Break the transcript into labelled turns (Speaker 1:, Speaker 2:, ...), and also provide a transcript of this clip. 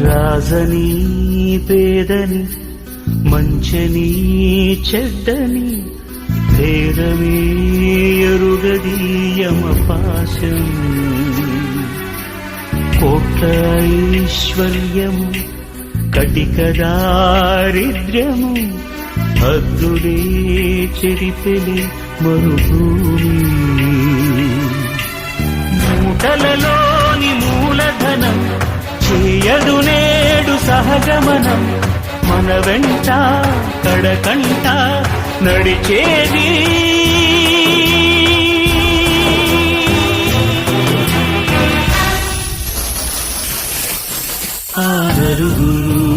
Speaker 1: రాజని పేదని మంచని చెడ్డని భేదమే ఎరుగదీయమ పాశం కోట్ల ఐశ్వర్యము కటిక దారిద్ర్యము హద్దులే చెరిపెలి మరుభూమి మూటలలోని మూలధనం చేయదు నేడు సహగమనం మన వెంట కడకంట నడిచేది ఆ నలుగురు